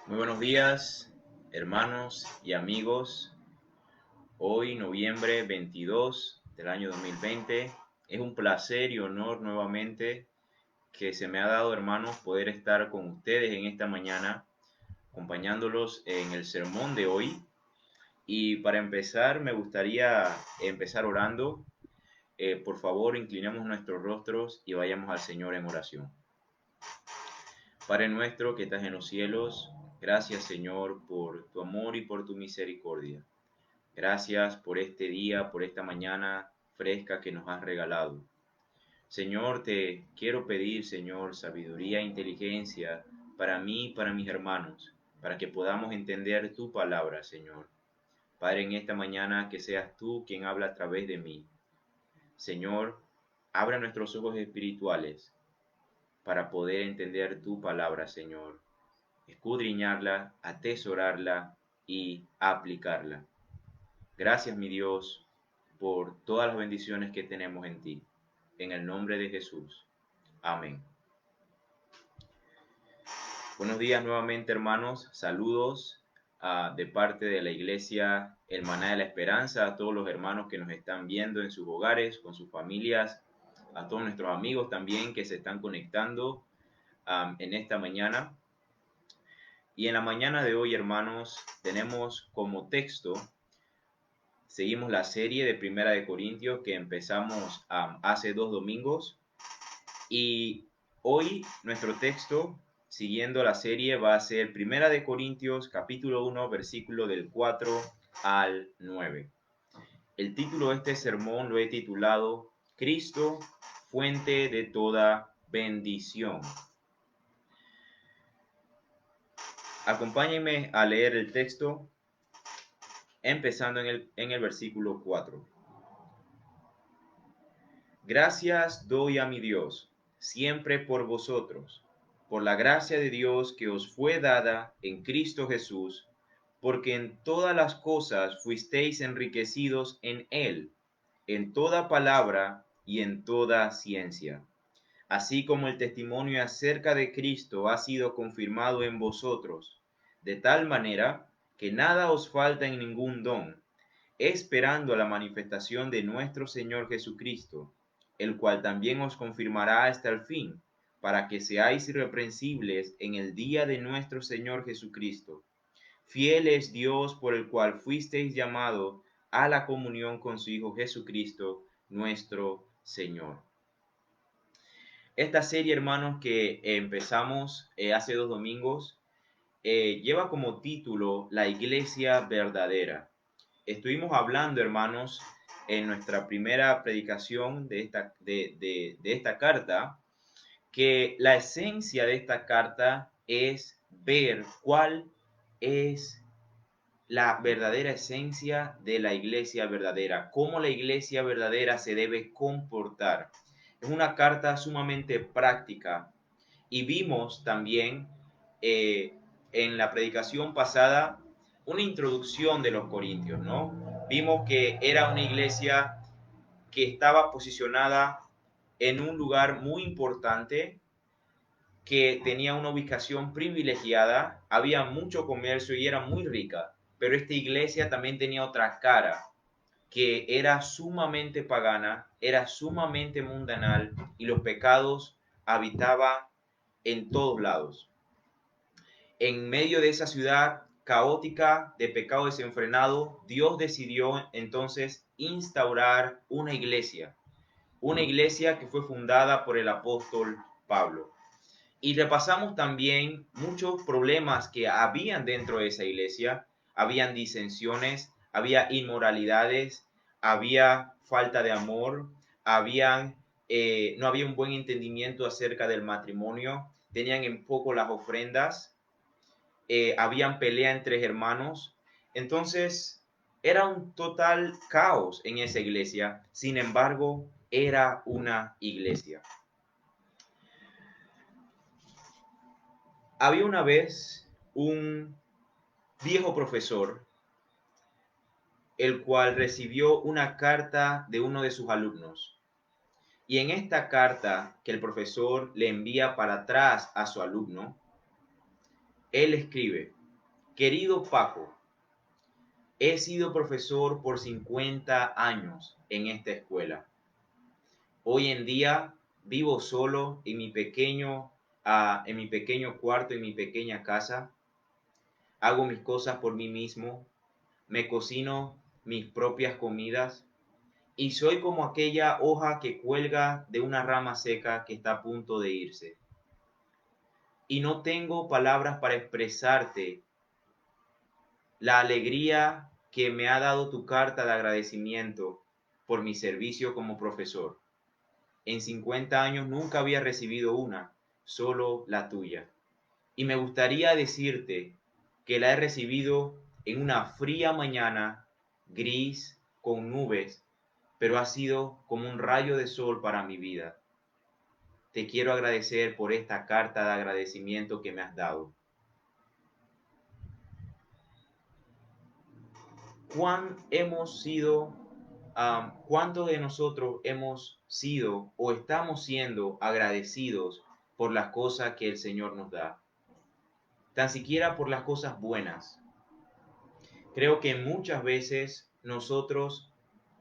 Muy buenos días, hermanos y amigos. Hoy, noviembre 22 del año 2020, es un placer y honor nuevamente que se me ha dado, hermanos, poder estar con ustedes en esta mañana, acompañándolos en el sermón de hoy. Y para empezar, me gustaría empezar orando. Por favor, inclinemos nuestros rostros y vayamos al Señor en oración. Padre nuestro que estás en los cielos, gracias Señor por tu amor y por tu misericordia. Gracias por este día, por esta mañana fresca que nos has regalado. Señor, te quiero pedir, Señor, sabiduría e inteligencia para mí y para mis hermanos, para que podamos entender tu palabra, Señor. Padre, en esta mañana que seas tú quien habla a través de mí. Señor, abra nuestros ojos espirituales para poder entender tu palabra, Señor, escudriñarla, atesorarla y aplicarla. Gracias, mi Dios, por todas las bendiciones que tenemos en ti. En el nombre de Jesús. Amén. Buenos días nuevamente, hermanos. Saludos de parte de la Iglesia Hermana de la Esperanza, a todos los hermanos que nos están viendo en sus hogares, con sus familias, a todos nuestros amigos también que se están conectando en esta mañana. Y en la mañana de hoy, hermanos, tenemos como texto, seguimos la serie de Primera de Corintios que empezamos hace 2 domingos. Y hoy nuestro texto, siguiendo la serie, va a ser Primera de Corintios, capítulo 1, versículo del 4 al 9. El título de este sermón lo he titulado Cristo, fuente de toda bendición. Acompáñenme a leer el texto, empezando en el versículo 4. Gracias doy a mi Dios, siempre por vosotros, por la gracia de Dios que os fue dada en Cristo Jesús, porque en todas las cosas fuisteis enriquecidos en Él, en toda palabra y en toda ciencia, así como el testimonio acerca de Cristo ha sido confirmado en vosotros, de tal manera que nada os falta en ningún don, esperando a la manifestación de nuestro Señor Jesucristo, el cual también os confirmará hasta el fin, para que seáis irreprensibles en el día de nuestro Señor Jesucristo. Fiel es Dios, por el cual fuisteis llamados a la comunión con su Hijo Jesucristo, nuestro Señor. Esta serie, hermanos, que empezamos hace 2 domingos, lleva como título La Iglesia Verdadera. Estuvimos hablando, hermanos, en nuestra primera predicación de esta carta, que la esencia de esta carta es ver cuál es la verdadera esencia de la iglesia verdadera, cómo la iglesia verdadera se debe comportar. Es una carta sumamente práctica y vimos también en la predicación pasada una introducción de los corintios, ¿no? Vimos que era una iglesia que estaba posicionada en un lugar muy importante, que tenía una ubicación privilegiada, había mucho comercio y era muy rica, pero esta iglesia también tenía otra cara, que era sumamente pagana, era sumamente mundanal y los pecados habitaban en todos lados. En medio de esa ciudad caótica de pecado desenfrenado, Dios decidió entonces instaurar una iglesia que fue fundada por el apóstol Pablo. Y repasamos también muchos problemas que habían dentro de esa iglesia. Habían disensiones, había inmoralidades, había falta de amor, no había un buen entendimiento acerca del matrimonio, tenían en poco las ofrendas, habían pelea entre hermanos. Entonces, era un total caos en esa iglesia. Sin embargo, era una iglesia. Había una vez un viejo profesor, el cual recibió una carta de uno de sus alumnos. Y en esta carta que el profesor le envía para atrás a su alumno, él escribe: querido Paco, he sido profesor por 50 años en esta escuela. Hoy en día vivo solo en mi pequeño cuarto, en mi pequeña casa. Hago mis cosas por mí mismo, me cocino mis propias comidas y soy como aquella hoja que cuelga de una rama seca que está a punto de irse. Y no tengo palabras para expresarte la alegría que me ha dado tu carta de agradecimiento por mi servicio como profesor. En 50 años nunca había recibido una, solo la tuya. Y me gustaría decirte que la he recibido en una fría mañana, gris, con nubes, pero ha sido como un rayo de sol para mi vida. Te quiero agradecer por esta carta de agradecimiento que me has dado. ¿Cuántos de nosotros hemos sido o estamos siendo agradecidos por las cosas que el Señor nos da? Tan siquiera por las cosas buenas. Creo que muchas veces nosotros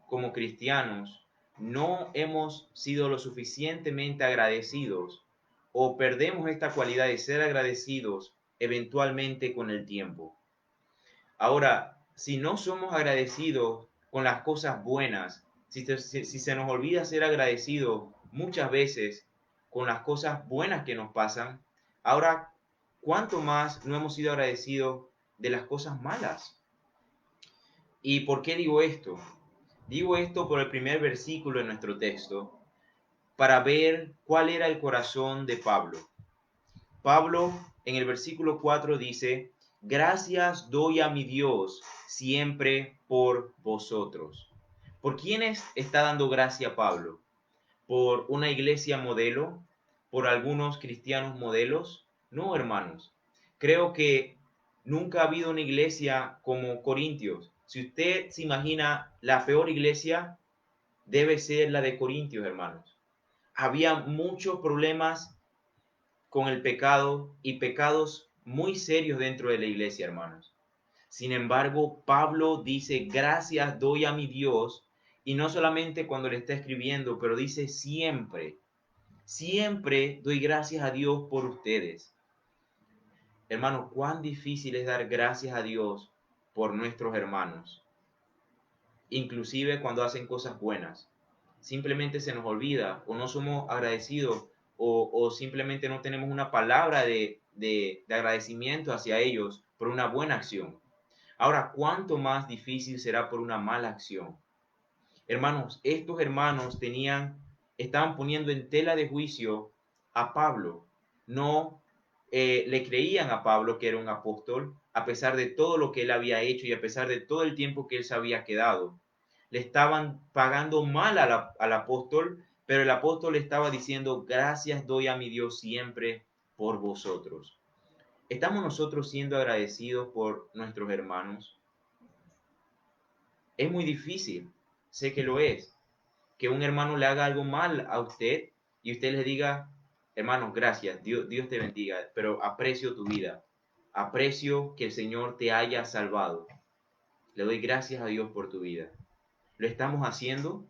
como cristianos no hemos sido lo suficientemente agradecidos o perdemos esta cualidad de ser agradecidos eventualmente con el tiempo. Ahora, si no somos agradecidos con las cosas buenas, si se nos olvida ser agradecidos muchas veces con las cosas buenas que nos pasan, ahora, ¿cuánto más no hemos sido agradecidos de las cosas malas? ¿Y por qué digo esto? Digo esto por el primer versículo de nuestro texto, para ver cuál era el corazón de Pablo. Pablo en el versículo 4 dice: gracias doy a mi Dios siempre por vosotros. ¿Por quiénes está dando gracia Pablo? ¿Por una iglesia modelo? ¿Por algunos cristianos modelos? No, hermanos. Creo que nunca ha habido una iglesia como Corintios. Si usted se imagina la peor iglesia, debe ser la de Corintios, hermanos. Había muchos problemas con el pecado y pecados muy serios dentro de la iglesia, hermanos. Sin embargo, Pablo dice, gracias doy a mi Dios, y no solamente cuando le está escribiendo, pero dice siempre, siempre doy gracias a Dios por ustedes. Hermano, cuán difícil es dar gracias a Dios por nuestros hermanos, inclusive cuando hacen cosas buenas. Simplemente se nos olvida o no somos agradecidos o simplemente no tenemos una palabra de agradecimiento hacia ellos por una buena acción. Ahora, ¿cuánto más difícil será por una mala acción? Hermanos, estos hermanos estaban poniendo en tela de juicio a Pablo. No le creían a Pablo que era un apóstol, a pesar de todo lo que él había hecho y a pesar de todo el tiempo que él se había quedado. Le estaban pagando mal al apóstol, pero el apóstol le estaba diciendo, gracias doy a mi Dios siempre por vosotros. ¿Estamos nosotros siendo agradecidos por nuestros hermanos? Es muy difícil, sé que lo es, que un hermano le haga algo mal a usted y usted le diga, hermano, gracias, Dios te bendiga, pero aprecio tu vida, aprecio que el Señor te haya salvado. Le doy gracias a Dios por tu vida. ¿Lo estamos haciendo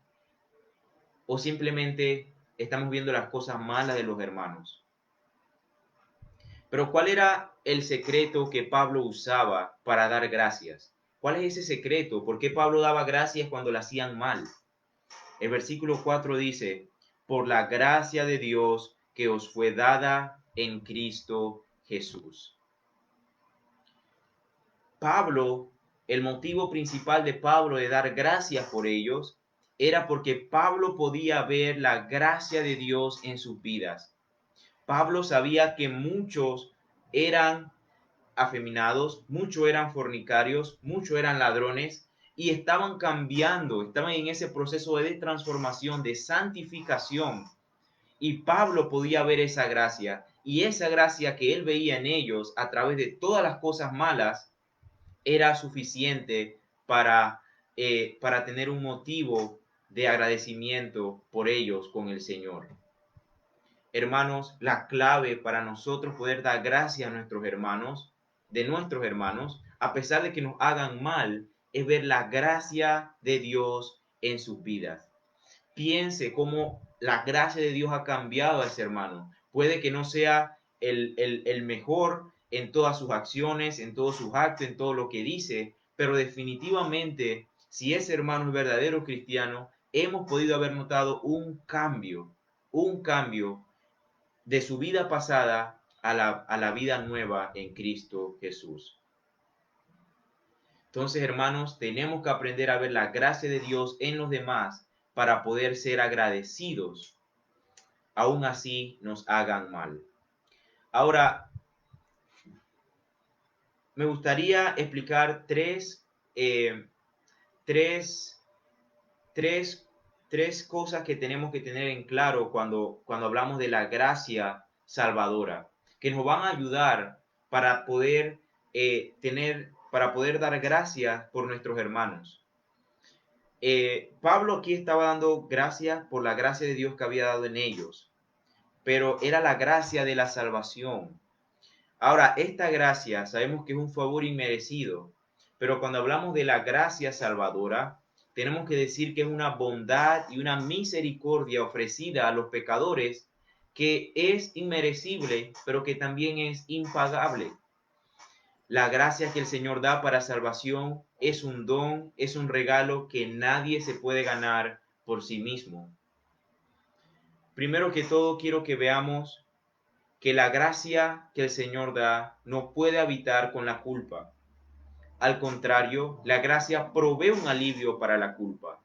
o simplemente estamos viendo las cosas malas de los hermanos? Pero ¿cuál era el secreto que Pablo usaba para dar gracias? ¿Cuál es ese secreto? ¿Por qué Pablo daba gracias cuando le hacían mal? El versículo 4 dice, por la gracia de Dios que os fue dada en Cristo Jesús. Pablo, el motivo principal de Pablo de dar gracias por ellos era porque Pablo podía ver la gracia de Dios en sus vidas. Pablo sabía que muchos eran afeminados, muchos eran fornicarios, muchos eran ladrones y estaban cambiando, estaban en ese proceso de transformación, de santificación. Y Pablo podía ver esa gracia y esa gracia que él veía en ellos a través de todas las cosas malas era suficiente para tener un motivo de agradecimiento por ellos con el Señor. Hermanos, la clave para nosotros poder dar gracias a nuestros hermanos, a pesar de que nos hagan mal, es ver la gracia de Dios en sus vidas. Piense cómo la gracia de Dios ha cambiado a ese hermano. Puede que no sea el mejor en todas sus acciones, en todos sus actos, en todo lo que dice, pero definitivamente, si ese hermano es verdadero cristiano, hemos podido haber notado un cambio de su vida pasada a la vida nueva en Cristo Jesús. Entonces, hermanos, tenemos que aprender a ver la gracia de Dios en los demás para poder ser agradecidos, aún así nos hagan mal. Ahora, me gustaría explicar tres, tres cosas que tenemos que tener en claro cuando hablamos de la gracia salvadora, que nos van a ayudar para poder para poder dar gracias por nuestros hermanos. Pablo aquí estaba dando gracias por la gracia de Dios que había dado en ellos, pero era la gracia de la salvación. Ahora, esta gracia sabemos que es un favor inmerecido, pero cuando hablamos de la gracia salvadora, tenemos que decir que es una bondad y una misericordia ofrecida a los pecadores que es inmerecible, pero que también es impagable. La gracia que el Señor da para salvación es un don, es un regalo que nadie se puede ganar por sí mismo. Primero que todo, quiero que veamos que la gracia que el Señor da no puede habitar con la culpa. Al contrario, la gracia provee un alivio para la culpa.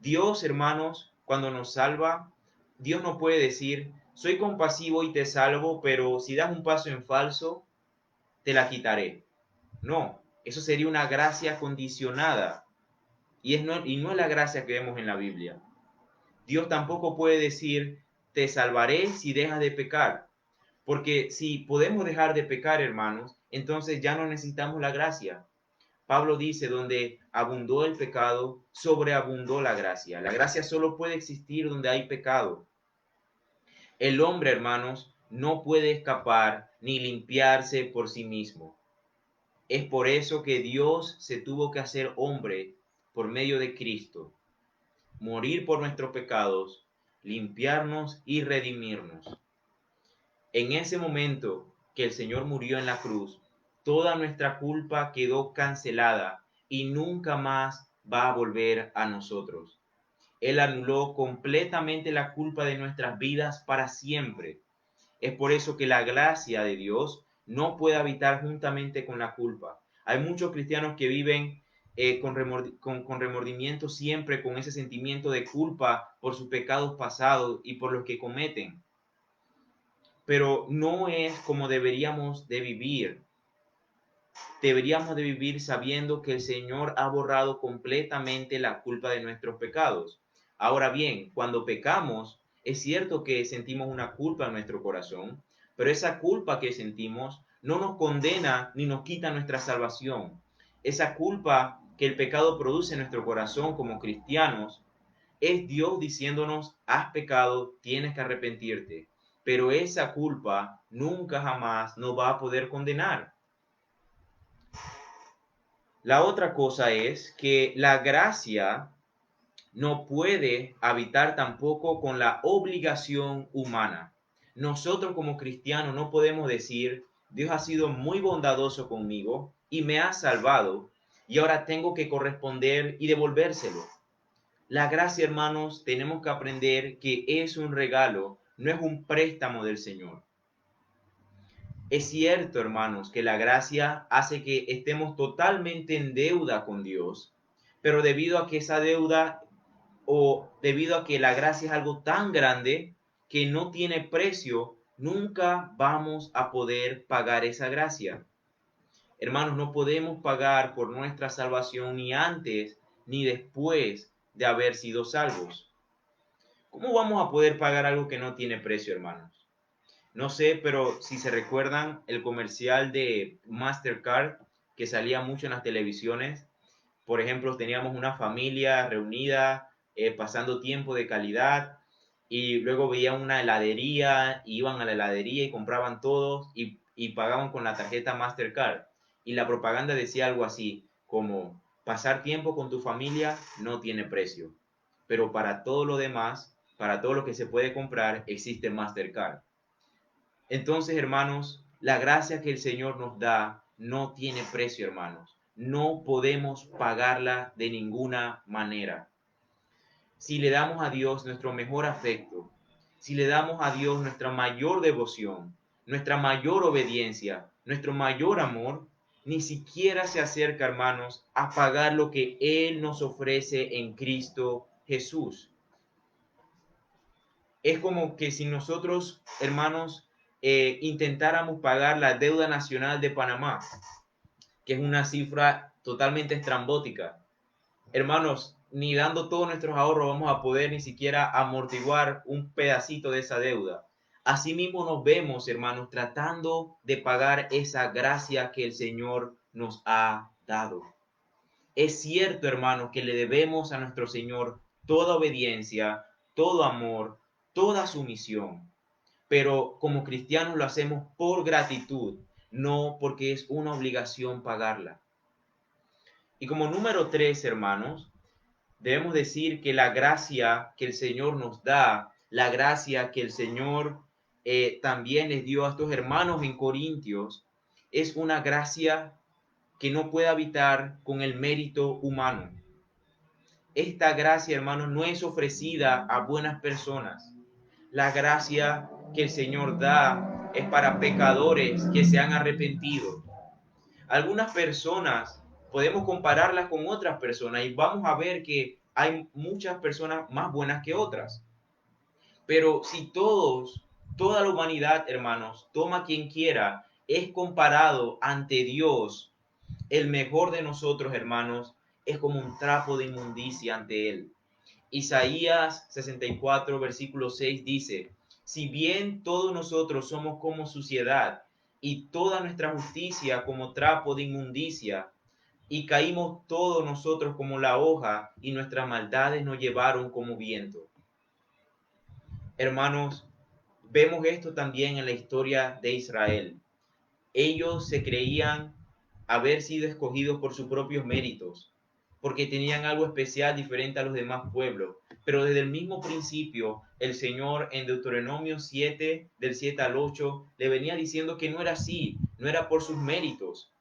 Dios, hermanos, cuando nos salva, Dios no puede decir, soy compasivo y te salvo, pero si das un paso en falso, te la quitaré. No, eso sería una gracia condicionada y no es la gracia que vemos en la Biblia. Dios tampoco puede decir, te salvaré si dejas de pecar. Porque si podemos dejar de pecar, hermanos, entonces ya no necesitamos la gracia. Pablo dice, donde abundó el pecado, sobreabundó la gracia. La gracia solo puede existir donde hay pecado. El hombre, hermanos, no puede escapar ni limpiarse por sí mismo. Es por eso que Dios se tuvo que hacer hombre por medio de Cristo, morir por nuestros pecados, limpiarnos y redimirnos. En ese momento que el Señor murió en la cruz, toda nuestra culpa quedó cancelada y nunca más va a volver a nosotros. Él anuló completamente la culpa de nuestras vidas para siempre. Es por eso que la gracia de Dios no puede habitar juntamente con la culpa. Hay muchos cristianos que viven con remordimiento siempre, con ese sentimiento de culpa por sus pecados pasados y por los que cometen. Pero no es como deberíamos de vivir. Deberíamos de vivir sabiendo que el Señor ha borrado completamente la culpa de nuestros pecados. Ahora bien, cuando pecamos, es cierto que sentimos una culpa en nuestro corazón, pero esa culpa que sentimos no nos condena ni nos quita nuestra salvación. Esa culpa que el pecado produce en nuestro corazón como cristianos es Dios diciéndonos, has pecado, tienes que arrepentirte. Pero esa culpa nunca jamás nos va a poder condenar. La otra cosa es que la gracia no puede habitar tampoco con la obligación humana. Nosotros como cristianos no podemos decir, Dios ha sido muy bondadoso conmigo y me ha salvado y ahora tengo que corresponder y devolvérselo. La gracia, hermanos, tenemos que aprender que es un regalo, no es un préstamo del Señor. Es cierto, hermanos, que la gracia hace que estemos totalmente en deuda con Dios, pero debido a que esa deuda o debido a que la gracia es algo tan grande que no tiene precio, nunca vamos a poder pagar esa gracia. Hermanos, no podemos pagar por nuestra salvación ni antes ni después de haber sido salvos. ¿Cómo vamos a poder pagar algo que no tiene precio, hermanos? No sé, pero si se recuerdan el comercial de Mastercard que salía mucho en las televisiones, por ejemplo, teníamos una familia reunida, pasando tiempo de calidad, y luego veían una heladería, y iban a la heladería y compraban todos y pagaban con la tarjeta Mastercard. Y la propaganda decía algo así, como pasar tiempo con tu familia no tiene precio, pero para todo lo demás, para todo lo que se puede comprar, existe Mastercard. Entonces, hermanos, la gracia que el Señor nos da no tiene precio, hermanos. No podemos pagarla de ninguna manera. Si le damos a Dios nuestro mejor afecto, si le damos a Dios nuestra mayor devoción, nuestra mayor obediencia, nuestro mayor amor, ni siquiera se acerca, hermanos, a pagar lo que Él nos ofrece en Cristo Jesús. Es como que si nosotros, hermanos, intentáramos pagar la deuda nacional de Panamá, que es una cifra totalmente estrambótica. Hermanos, ni dando todos nuestros ahorros vamos a poder ni siquiera amortiguar un pedacito de esa deuda. Asimismo nos vemos, hermanos, tratando de pagar esa gracia que el Señor nos ha dado. Es cierto, hermanos, que le debemos a nuestro Señor toda obediencia, todo amor, toda sumisión, pero como cristianos lo hacemos por gratitud, no porque es una obligación pagarla. Y como número 3, hermanos, debemos decir que la gracia que el Señor nos da, la gracia que el Señor también les dio a estos hermanos en Corintios, es una gracia que no puede habitar con el mérito humano. Esta gracia, hermanos, no es ofrecida a buenas personas. La gracia que el Señor da es para pecadores que se han arrepentido. Algunas personas podemos compararlas con otras personas y vamos a ver que hay muchas personas más buenas que otras. Pero si toda la humanidad, hermanos, toma quien quiera, es comparado ante Dios, el mejor de nosotros, hermanos, es como un trapo de inmundicia ante Él. Isaías 64, versículo 6 dice, si bien todos nosotros somos como suciedad y toda nuestra justicia como trapo de inmundicia, y caímos todos nosotros como la hoja y nuestras maldades nos llevaron como viento. Hermanos, vemos esto también en la historia de Israel. Ellos se creían haber sido escogidos por sus propios méritos, porque tenían algo especial diferente a los demás pueblos. Pero desde el mismo principio, el Señor en Deuteronomio 7, del 7 al 8, le venía diciendo que no era así, no era por sus méritos.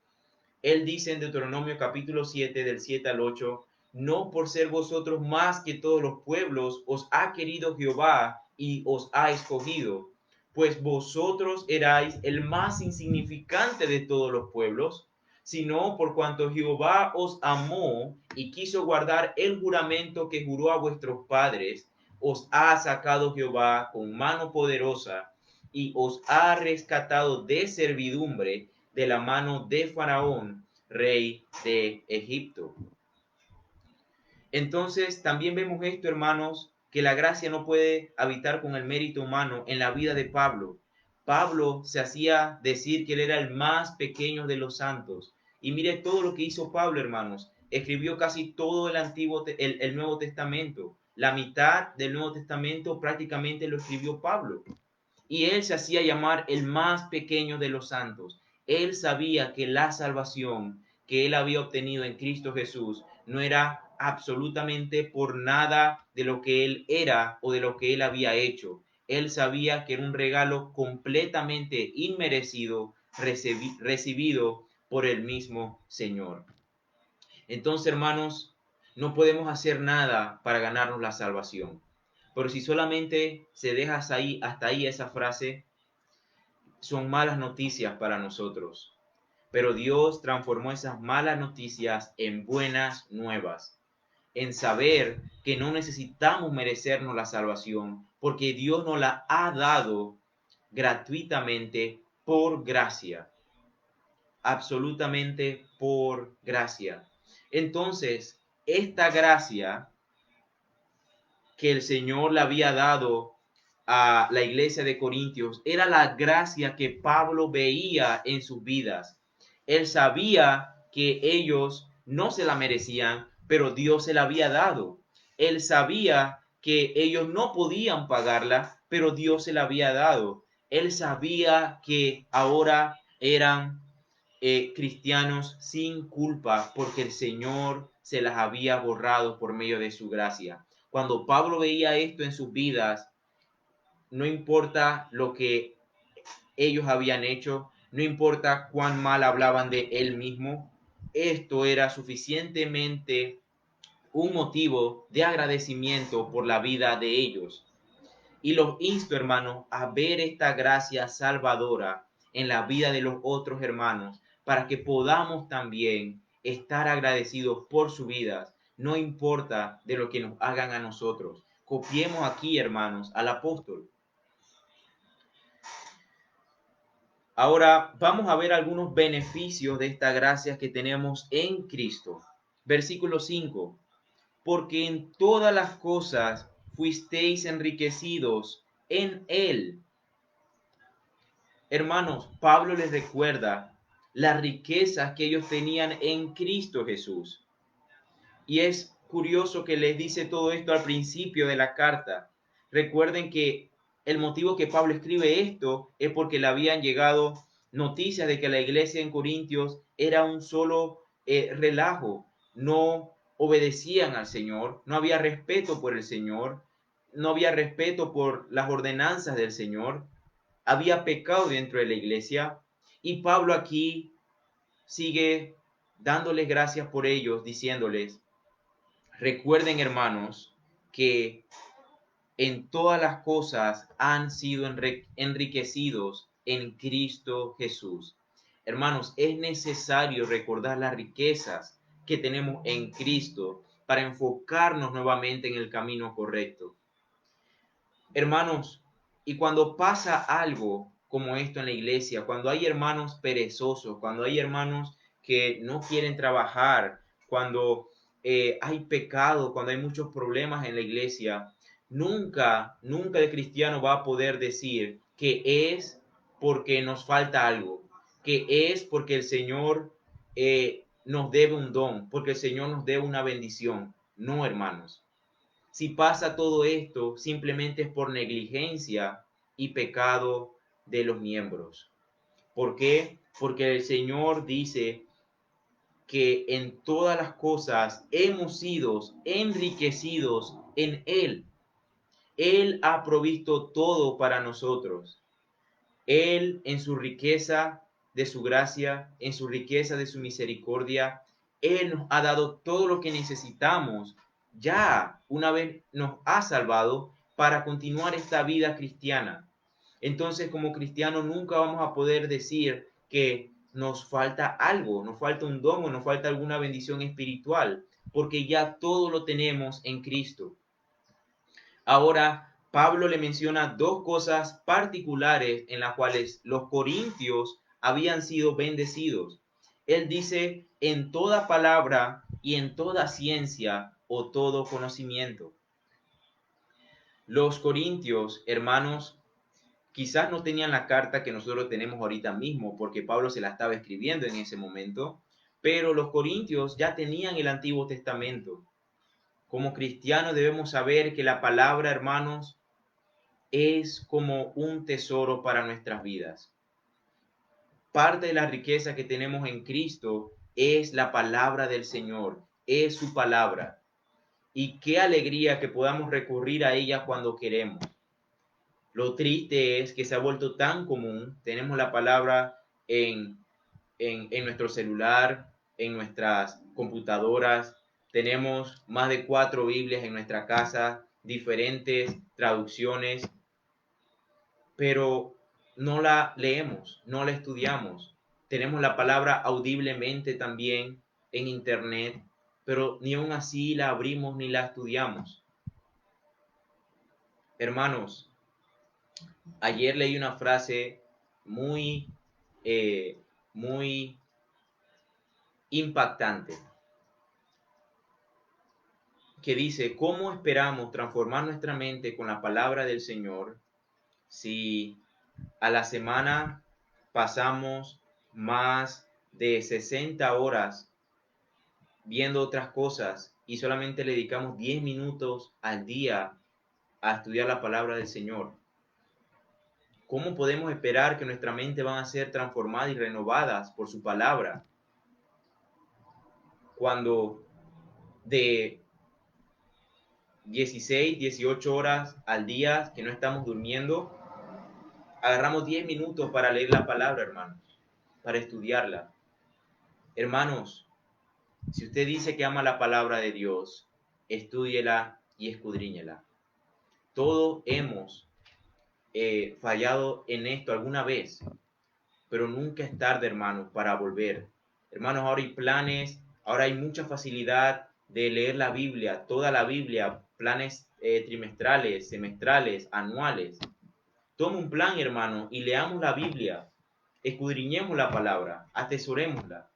Él dice en Deuteronomio capítulo 7, del 7 al 8, no por ser vosotros más que todos los pueblos os ha querido Jehová y os ha escogido, pues vosotros erais el más insignificante de todos los pueblos, sino por cuanto Jehová os amó y quiso guardar el juramento que juró a vuestros padres, os ha sacado Jehová con mano poderosa y os ha rescatado de servidumbre de la mano de Faraón, rey de Egipto. Entonces, también vemos esto, hermanos, que la gracia no puede habitar con el mérito humano en la vida de Pablo. Pablo se hacía decir que él era el más pequeño de los santos. Y mire todo lo que hizo Pablo, hermanos. Escribió casi todo el Nuevo Testamento. La mitad del Nuevo Testamento prácticamente lo escribió Pablo. Y él se hacía llamar el más pequeño de los santos. Él sabía que la salvación que él había obtenido en Cristo Jesús no era absolutamente por nada de lo que él era o de lo que él había hecho. Él sabía que era un regalo completamente inmerecido, recibido por el mismo Señor. Entonces, hermanos, no podemos hacer nada para ganarnos la salvación. Pero si solamente se deja hasta ahí esa frase, son malas noticias para nosotros. Pero Dios transformó esas malas noticias en buenas nuevas, en saber que no necesitamos merecernos la salvación, porque Dios nos la ha dado gratuitamente por gracia, absolutamente por gracia. Entonces, esta gracia que el Señor le había dado a la iglesia de Corintios era la gracia que Pablo veía en sus vidas. Él sabía que ellos no se la merecían, pero Dios se la había dado. Él sabía que ellos no podían pagarla, pero Dios se la había dado. Él sabía que ahora eran cristianos sin culpa porque el Señor se las había borrado por medio de su gracia. Cuando Pablo veía esto en sus vidas, no importa lo que ellos habían hecho, no importa cuán mal hablaban de él mismo, esto era suficientemente un motivo de agradecimiento por la vida de ellos. Y los insto, hermanos, a ver esta gracia salvadora en la vida de los otros hermanos, para que podamos también estar agradecidos por su vida, no importa de lo que nos hagan a nosotros. Copiemos aquí, hermanos, al apóstol. Ahora vamos a ver algunos beneficios de esta gracia que tenemos en Cristo. Versículo 5. Porque en todas las cosas fuisteis enriquecidos en Él. Hermanos, Pablo les recuerda las riquezas que ellos tenían en Cristo Jesús. Y es curioso que les dice todo esto al principio de la carta. Recuerden que el motivo que Pablo escribe esto es porque le habían llegado noticias de que la iglesia en Corintios era un solo relajo. No obedecían al Señor, no había respeto por el Señor, no había respeto por las ordenanzas del Señor, había pecado dentro de la iglesia, y Pablo aquí sigue dándoles gracias por ellos, diciéndoles: recuerden, hermanos, que en todas las cosas han sido enriquecidos en Cristo Jesús. Hermanos, es necesario recordar las riquezas que tenemos en Cristo para enfocarnos nuevamente en el camino correcto. Hermanos, y cuando pasa algo como esto en la iglesia, cuando hay hermanos perezosos, cuando hay hermanos que no quieren trabajar, cuando hay pecado, cuando hay muchos problemas en la iglesia, nunca el cristiano va a poder decir que es porque nos falta algo, que es porque el Señor nos debe un don, porque el Señor nos debe una bendición. No, hermanos. Si pasa todo esto, simplemente es por negligencia y pecado de los miembros. ¿Por qué? Porque el Señor dice que en todas las cosas hemos sido enriquecidos en Él. Él ha provisto todo para nosotros. Él en su riqueza de su gracia, en su riqueza de su misericordia, Él nos ha dado todo lo que necesitamos. Ya una vez nos ha salvado para continuar esta vida cristiana. Entonces, como cristianos nunca vamos a poder decir que nos falta algo, nos falta un don o nos falta alguna bendición espiritual, porque ya todo lo tenemos en Cristo. Ahora, Pablo le menciona dos cosas particulares en las cuales los corintios habían sido bendecidos. Él dice, en toda palabra y en toda ciencia o todo conocimiento. Los corintios, hermanos, quizás no tenían la carta que nosotros tenemos ahorita mismo, porque Pablo se la estaba escribiendo en ese momento, pero los corintios ya tenían el Antiguo Testamento. Como cristianos debemos saber que la palabra, hermanos, es como un tesoro para nuestras vidas. Parte de la riqueza que tenemos en Cristo es la palabra del Señor, es su palabra. Y qué alegría que podamos recurrir a ella cuando queremos. Lo triste es que se ha vuelto tan común, tenemos la palabra en nuestro celular, en nuestras computadoras, tenemos más de 4 Biblias en nuestra casa, diferentes traducciones, pero no la leemos, no la estudiamos. Tenemos la palabra audiblemente también en internet, pero ni aún así la abrimos ni la estudiamos. Hermanos, ayer leí una frase muy, muy impactante que dice, ¿cómo esperamos transformar nuestra mente con la palabra del Señor si a la semana pasamos más de 60 horas viendo otras cosas y solamente le dedicamos 10 minutos al día a estudiar la palabra del Señor? ¿Cómo podemos esperar que nuestra mente van a ser transformadas y renovadas por su palabra cuando de 16, 18 horas al día que no estamos durmiendo, agarramos 10 minutos para leer la palabra, hermanos, para estudiarla? Hermanos, si usted dice que ama la palabra de Dios, estúdiela y escudriñela. Todos hemos fallado en esto alguna vez, pero nunca es tarde, hermanos, para volver. Hermanos, ahora hay planes, ahora hay mucha facilidad de leer la Biblia, toda la Biblia, planes trimestrales, semestrales, anuales. Tome un plan, hermano, y leamos la Biblia, escudriñemos la palabra, atesorémosla.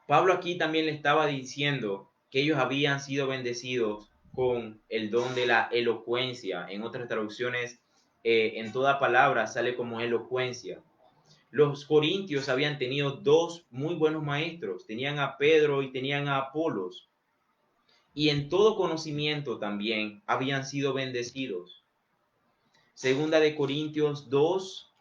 Pablo aquí también le estaba diciendo que ellos habían sido bendecidos con el don de la elocuencia. En otras traducciones, en toda palabra sale como elocuencia. Los corintios habían tenido dos muy buenos maestros, tenían a Pedro y tenían a Apolos, y en todo conocimiento también habían sido bendecidos. Segunda de Corintios 2,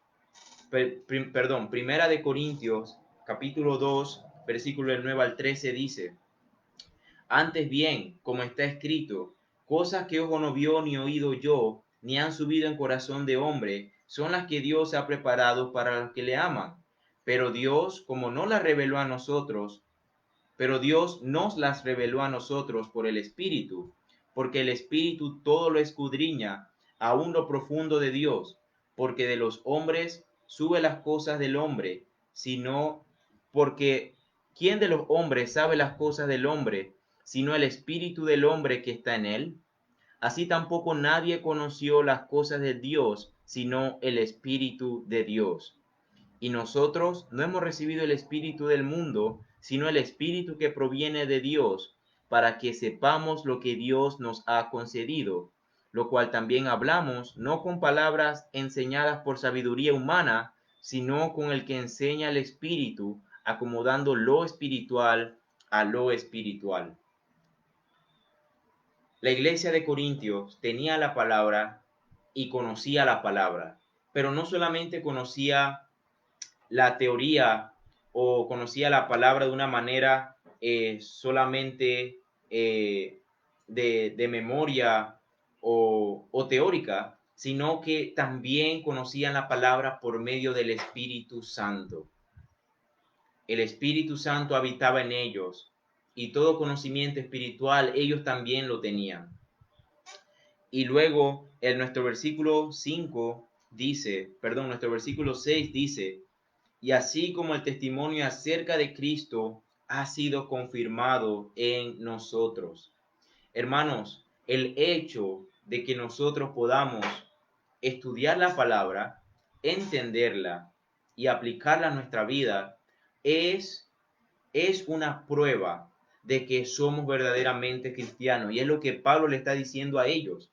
Primera de Corintios, capítulo 2, versículo del 9 al 13 dice, antes bien, como está escrito, cosas que ojo no vio ni oído yo, ni han subido en corazón de hombre, son las que Dios ha preparado para los que le aman. Pero Dios, como no las reveló a nosotros, pero Dios nos las reveló a nosotros por el Espíritu, porque el Espíritu todo lo escudriña, aún lo profundo de Dios, porque de los hombres sube las cosas del hombre, sino porque ¿quién de los hombres sabe las cosas del hombre, sino el Espíritu del hombre que está en él? Así tampoco nadie conoció las cosas de Dios, sino el Espíritu de Dios. Y nosotros no hemos recibido el espíritu del mundo, sino el espíritu que proviene de Dios, para que sepamos lo que Dios nos ha concedido, lo cual también hablamos, no con palabras enseñadas por sabiduría humana, sino con el que enseña el espíritu, acomodando lo espiritual a lo espiritual. La iglesia de Corintios tenía la palabra y conocía la palabra, pero no solamente conocía la teoría o conocía la palabra de una manera solamente de memoria o teórica, sino que también conocían la palabra por medio del Espíritu Santo. El Espíritu Santo habitaba en ellos y todo conocimiento espiritual ellos también lo tenían. Y luego en nuestro versículo 6 dice, y así como el testimonio acerca de Cristo ha sido confirmado en nosotros. Hermanos, el hecho de que nosotros podamos estudiar la palabra, entenderla y aplicarla a nuestra vida es una prueba de que somos verdaderamente cristianos. Y es lo que Pablo le está diciendo a ellos.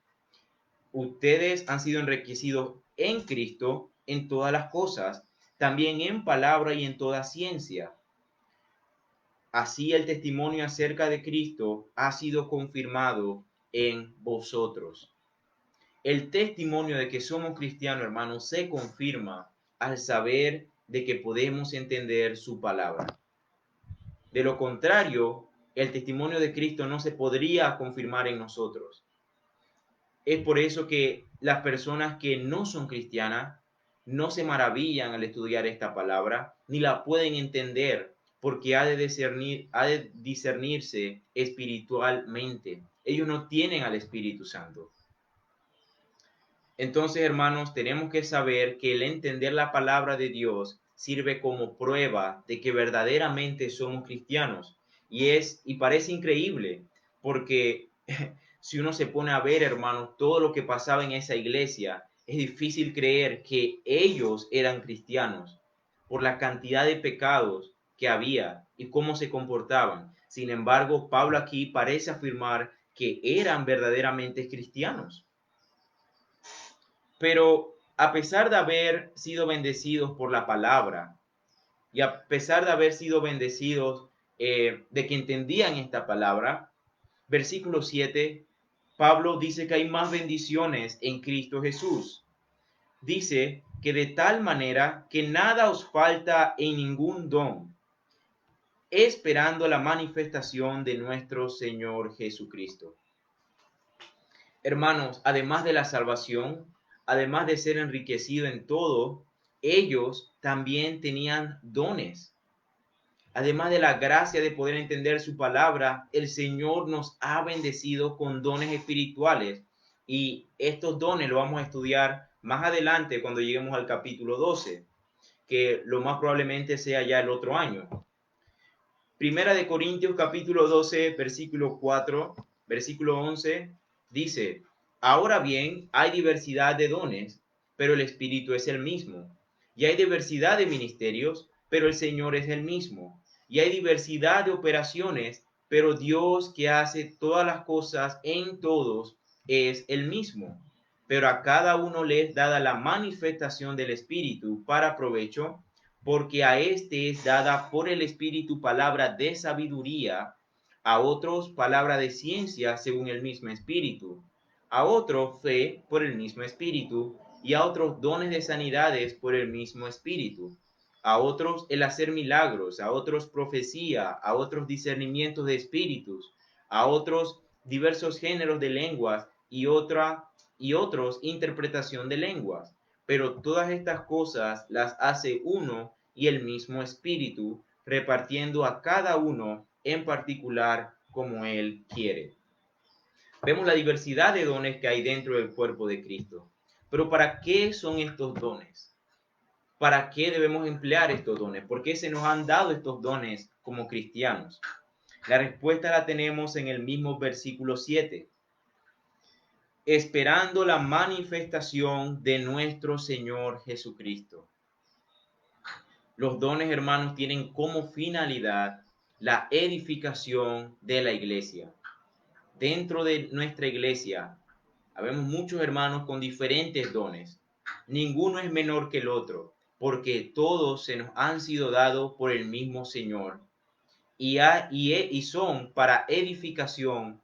Ustedes han sido enriquecidos en Cristo en todas las cosas, también en palabra y en toda ciencia. Así el testimonio acerca de Cristo ha sido confirmado en vosotros. El testimonio de que somos cristianos, hermanos, se confirma al saber de que podemos entender su palabra. De lo contrario, el testimonio de Cristo no se podría confirmar en nosotros. Es por eso que las personas que no son cristianas no se maravillan al estudiar esta palabra, ni la pueden entender, porque ha de discernirse espiritualmente. Ellos no tienen al Espíritu Santo. Entonces, hermanos, tenemos que saber que el entender la palabra de Dios sirve como prueba de que verdaderamente somos cristianos. Y parece increíble, porque si uno se pone a ver, hermanos, todo lo que pasaba en esa iglesia, es difícil creer que ellos eran cristianos por la cantidad de pecados que había y cómo se comportaban. Sin embargo, Pablo aquí parece afirmar que eran verdaderamente cristianos. Pero a pesar de haber sido bendecidos por la palabra y a pesar de haber sido bendecidos de que entendían esta palabra, versículo 7, Pablo dice que hay más bendiciones en Cristo Jesús. Dice que de tal manera que nada os falta en ningún don, esperando la manifestación de nuestro Señor Jesucristo. Hermanos, además de la salvación, además de ser enriquecido en todo, ellos también tenían dones. Además de la gracia de poder entender su palabra, el Señor nos ha bendecido con dones espirituales. Y estos dones los vamos a estudiar más adelante cuando lleguemos al capítulo 12, que lo más probablemente sea ya el otro año. Primera de Corintios capítulo 12, versículo 4, versículo 11, dice, ahora bien, hay diversidad de dones, pero el Espíritu es el mismo. Y hay diversidad de ministerios, pero el Señor es el mismo. Y hay diversidad de operaciones, pero Dios que hace todas las cosas en todos es el mismo. Pero a cada uno le es dada la manifestación del Espíritu para provecho, porque a este es dada por el Espíritu palabra de sabiduría, a otros palabra de ciencia según el mismo Espíritu, a otros fe por el mismo Espíritu, y a otros dones de sanidades por el mismo Espíritu, a otros el hacer milagros, a otros profecía, a otros discernimientos de espíritus, a otros diversos géneros de lenguas y otros interpretación de lenguas. Pero todas estas cosas las hace uno y el mismo Espíritu, repartiendo a cada uno en particular como Él quiere. Vemos la diversidad de dones que hay dentro del cuerpo de Cristo. Pero ¿para qué son estos dones? ¿Para qué debemos emplear estos dones? ¿Por qué se nos han dado estos dones como cristianos? La respuesta la tenemos en el mismo versículo 7. Esperando la manifestación de nuestro Señor Jesucristo. Los dones, hermanos, tienen como finalidad la edificación de la iglesia. Dentro de nuestra iglesia, habemos muchos hermanos con diferentes dones. Ninguno es menor que el otro, porque todos se nos han sido dados por el mismo Señor. Y son para edificación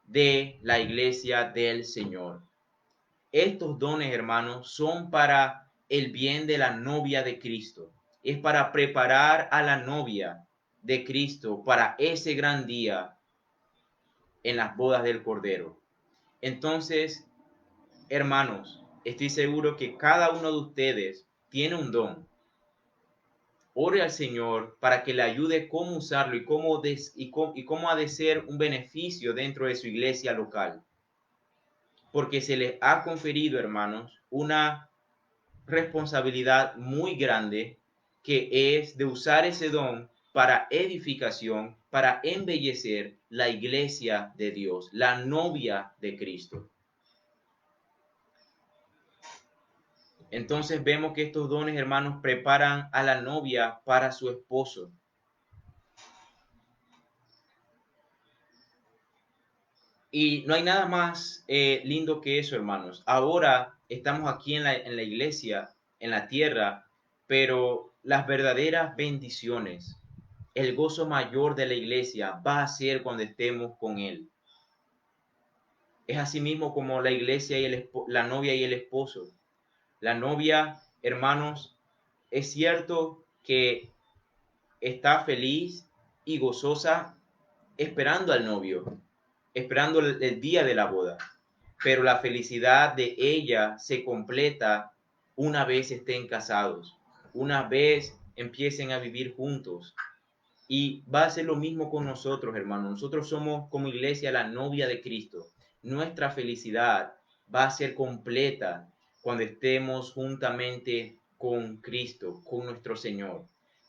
de la iglesia del Señor. Estos dones, hermanos, son para el bien de la novia de Cristo. es para preparar a la novia de Cristo para ese gran día en las bodas del Cordero. Entonces, hermanos, estoy seguro que cada uno de ustedes tiene un don. Ore al Señor para que le ayude cómo usarlo y cómo ha de ser un beneficio dentro de su iglesia local. Porque se les ha conferido, hermanos, una responsabilidad muy grande que es de usar ese don para edificación, para embellecer la iglesia de Dios, la novia de Cristo. Entonces vemos que estos dones, hermanos, preparan a la novia para su esposo. Y no hay nada más lindo que eso, hermanos. Ahora estamos aquí en la iglesia, en la tierra, pero las verdaderas bendiciones, el gozo mayor de la iglesia va a ser cuando estemos con Él. Es así mismo como la iglesia y la novia y el esposo. La novia, hermanos, es cierto que está feliz y gozosa esperando al novio, esperando el día de la boda. Pero la felicidad de ella se completa una vez estén casados, una vez empiecen a vivir juntos. Y va a ser lo mismo con nosotros, hermanos. Nosotros somos como iglesia la novia de Cristo. Nuestra felicidad va a ser completa cuando estemos juntamente con Cristo, con nuestro Señor.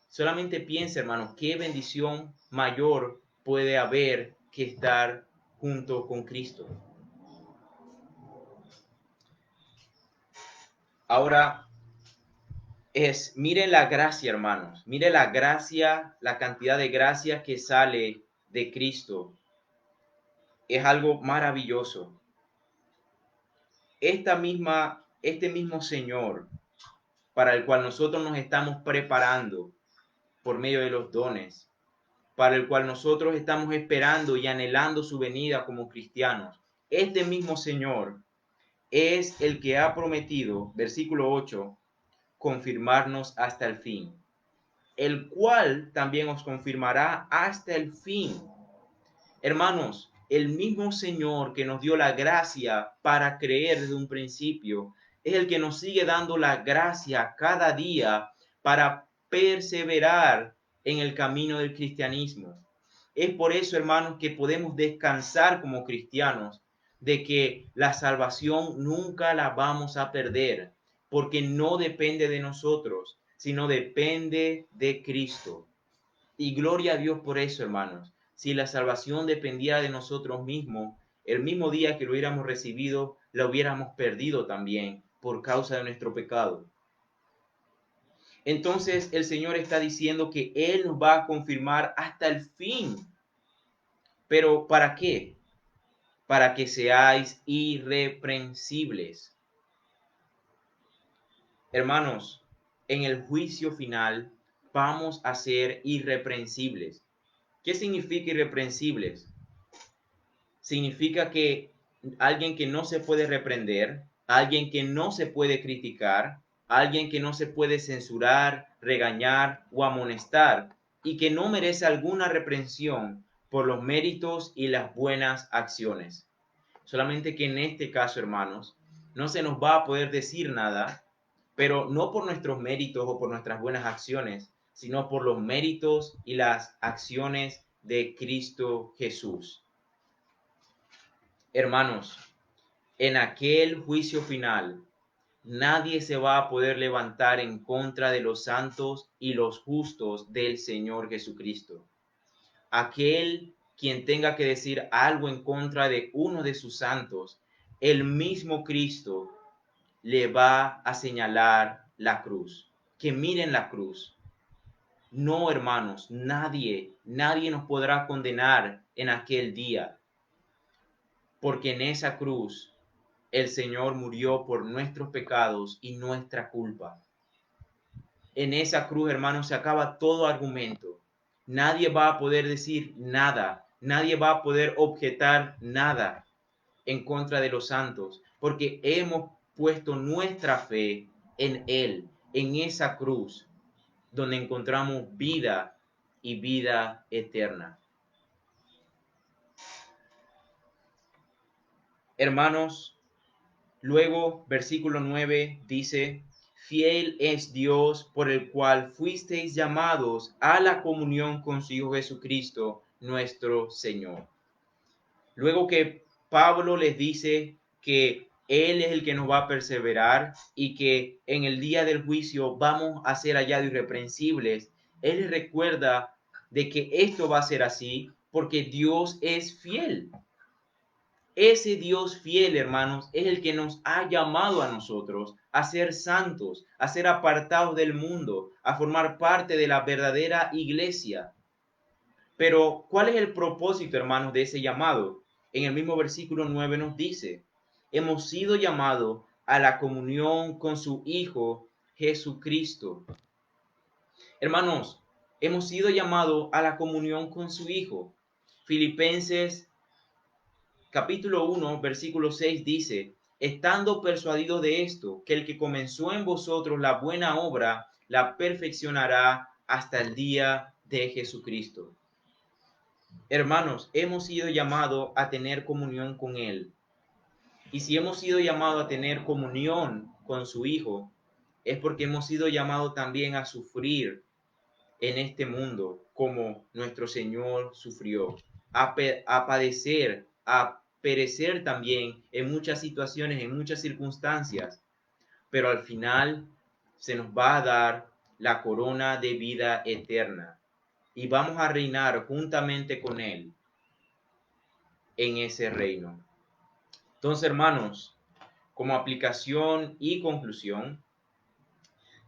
Solamente piensa, hermanos, qué bendición mayor puede haber que estar junto con Cristo. Ahora, miren la gracia, hermanos. Miren la gracia, la cantidad de gracia que sale de Cristo. Es algo maravilloso. Este mismo Señor, para el cual nosotros nos estamos preparando por medio de los dones, para el cual nosotros estamos esperando y anhelando su venida como cristianos. Este mismo Señor es el que ha prometido, versículo 8, confirmarnos hasta el fin, el cual también os confirmará hasta el fin. Hermanos, el mismo Señor que nos dio la gracia para creer desde un principio, es el que nos sigue dando la gracia cada día para perseverar en el camino del cristianismo. Es por eso, hermanos, que podemos descansar como cristianos de que la salvación nunca la vamos a perder, porque no depende de nosotros, sino depende de Cristo. Y gloria a Dios por eso, hermanos. Si la salvación dependiera de nosotros mismos, el mismo día que lo hubiéramos recibido, la hubiéramos perdido también por causa de nuestro pecado. Entonces el Señor está diciendo que Él nos va a confirmar hasta el fin. ¿Pero para qué? Para que seáis irreprensibles. Hermanos, en el juicio final vamos a ser irreprensibles. ¿Qué significa irreprensibles? Significa que alguien que no se puede reprender, alguien que no se puede criticar, alguien que no se puede censurar, regañar o amonestar y que no merece alguna reprensión por los méritos y las buenas acciones. Solamente que en este caso, hermanos, no se nos va a poder decir nada, pero no por nuestros méritos o por nuestras buenas acciones, sino por los méritos y las acciones de Cristo Jesús. Hermanos, en aquel juicio final, nadie se va a poder levantar en contra de los santos y los justos del Señor Jesucristo. Aquel quien tenga que decir algo en contra de uno de sus santos, el mismo Cristo le va a señalar la cruz. Que miren la cruz. No, hermanos, nadie nos podrá condenar en aquel día, porque en esa cruz el Señor murió por nuestros pecados y nuestra culpa. En esa cruz, hermanos, se acaba todo argumento. Nadie va a poder decir nada, nadie va a poder objetar nada en contra de los santos, porque hemos puesto nuestra fe en Él, en esa cruz. donde encontramos vida y vida eterna. Hermanos, luego versículo 9 dice: fiel es Dios por el cual fuisteis llamados a la comunión con su Hijo Jesucristo, nuestro Señor. Luego que Pablo les dice que Él es el que nos va a perseverar y que en el día del juicio vamos a ser hallados irreprensibles, Él les recuerda de que esto va a ser así porque Dios es fiel. Ese Dios fiel, hermanos, es el que nos ha llamado a nosotros a ser santos, a ser apartados del mundo, a formar parte de la verdadera iglesia. Pero, ¿cuál es el propósito, hermanos, de ese llamado? En el mismo versículo 9 nos dice: hemos sido llamados a la comunión con su Hijo Jesucristo. Hermanos, hemos sido llamados a la comunión con su Hijo. Filipenses capítulo 1, versículo 6 dice: estando persuadidos de esto, que el que comenzó en vosotros la buena obra, la perfeccionará hasta el día de Jesucristo. Hermanos, hemos sido llamados a tener comunión con Él. Y si hemos sido llamados a tener comunión con su Hijo, es porque hemos sido llamados también a sufrir en este mundo como nuestro Señor sufrió, a padecer, a perecer también en muchas situaciones, en muchas circunstancias, pero al final se nos va a dar la corona de vida eterna y vamos a reinar juntamente con Él en ese reino. Entonces, hermanos, como aplicación y conclusión,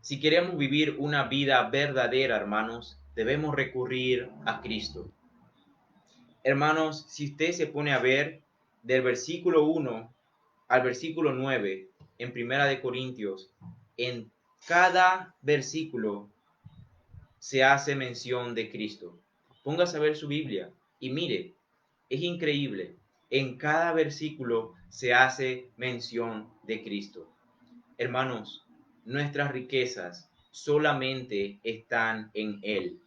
si queremos vivir una vida verdadera, hermanos, debemos recurrir a Cristo. Hermanos, si usted se pone a ver del versículo 1 al versículo 9 en Primera de Corintios, en cada versículo se hace mención de Cristo. Póngase a ver su Biblia y mire, es increíble. En cada versículo se hace mención de Cristo. Hermanos, nuestras riquezas solamente están en Él.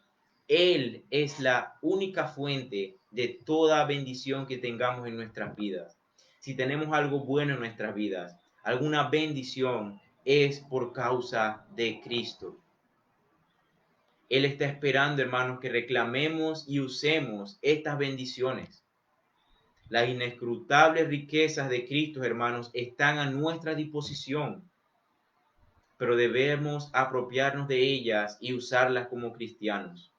Él es la única fuente de toda bendición que tengamos en nuestras vidas. Si tenemos algo bueno en nuestras vidas, alguna bendición, es por causa de Cristo. Él está esperando, hermanos, que reclamemos y usemos estas bendiciones. Las inescrutables riquezas de Cristo, hermanos, están a nuestra disposición, pero debemos apropiarnos de ellas y usarlas como cristianos.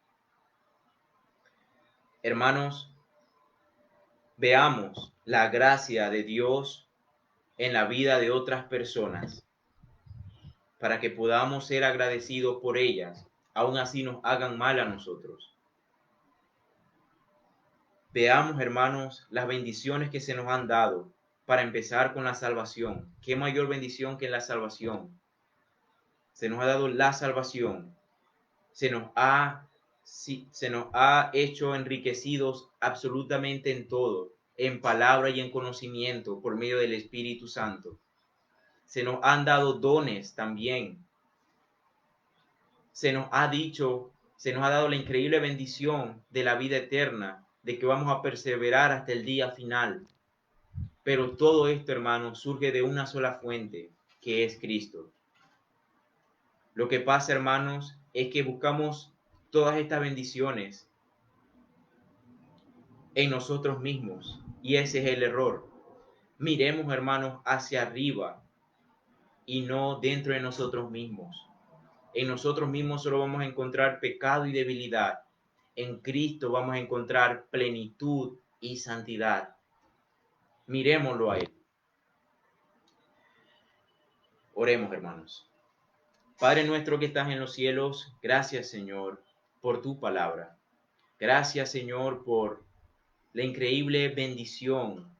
Hermanos, veamos la gracia de Dios en la vida de otras personas para que podamos ser agradecidos por ellas, aun así nos hagan mal a nosotros. Veamos, hermanos, las bendiciones que se nos han dado para empezar con la salvación. ¿Qué mayor bendición que la salvación? Se nos ha dado la salvación. Se nos ha hecho enriquecidos absolutamente en todo, en palabra y en conocimiento por medio del Espíritu Santo. Se nos han dado dones también. Se nos ha dado la increíble bendición de la vida eterna, de que vamos a perseverar hasta el día final. Pero todo esto, hermanos, surge de una sola fuente, que es Cristo. Lo que pasa, hermanos, es que buscamos todas estas bendiciones en nosotros mismos, y ese es el error. Miremos, hermanos, hacia arriba y no dentro de nosotros mismos. En nosotros mismos solo vamos a encontrar pecado y debilidad. En Cristo vamos a encontrar plenitud y santidad. Miremoslo a Él. Oremos, hermanos. Padre nuestro que estás en los cielos, gracias, Señor, por tu palabra. Gracias, Señor, por la increíble bendición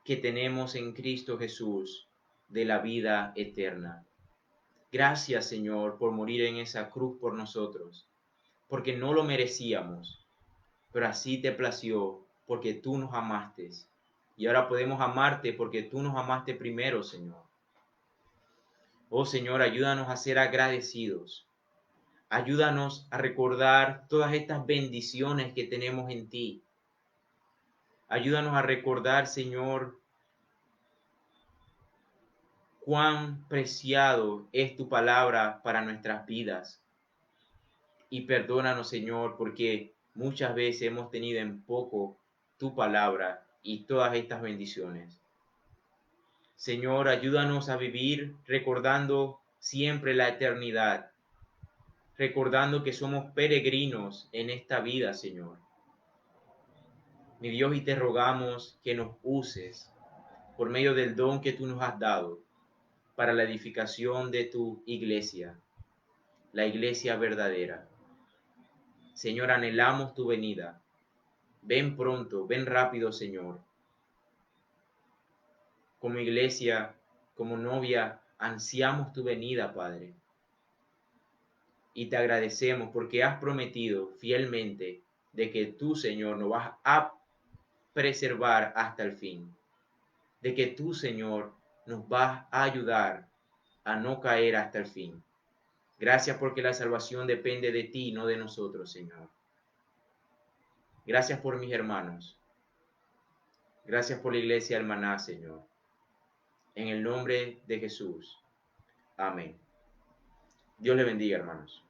que tenemos en Cristo Jesús de la vida eterna. Gracias, Señor, por morir en esa cruz por nosotros, porque no lo merecíamos, pero así te plació, porque tú nos amaste. Y ahora podemos amarte porque tú nos amaste primero, Señor. Oh Señor, ayúdanos a ser agradecidos. Ayúdanos a recordar todas estas bendiciones que tenemos en ti. Ayúdanos a recordar, Señor, cuán preciado es tu palabra para nuestras vidas. Y perdónanos, Señor, porque muchas veces hemos tenido en poco tu palabra y todas estas bendiciones. Señor, ayúdanos a vivir recordando siempre la eternidad, recordando que somos peregrinos en esta vida, Señor. Mi Dios, y te rogamos que nos uses por medio del don que tú nos has dado para la edificación de tu iglesia, la iglesia verdadera. Señor, anhelamos tu venida. Ven pronto, ven rápido, Señor. Como iglesia, como novia, ansiamos tu venida, Padre. Y te agradecemos porque has prometido fielmente de que tú, Señor, nos vas a preservar hasta el fin. De que tú, Señor, nos vas a ayudar a no caer hasta el fin. Gracias porque la salvación depende de ti, no de nosotros, Señor. Gracias por mis hermanos. Gracias por la iglesia hermana, Señor. En el nombre de Jesús. Amén. Dios le bendiga, hermanos.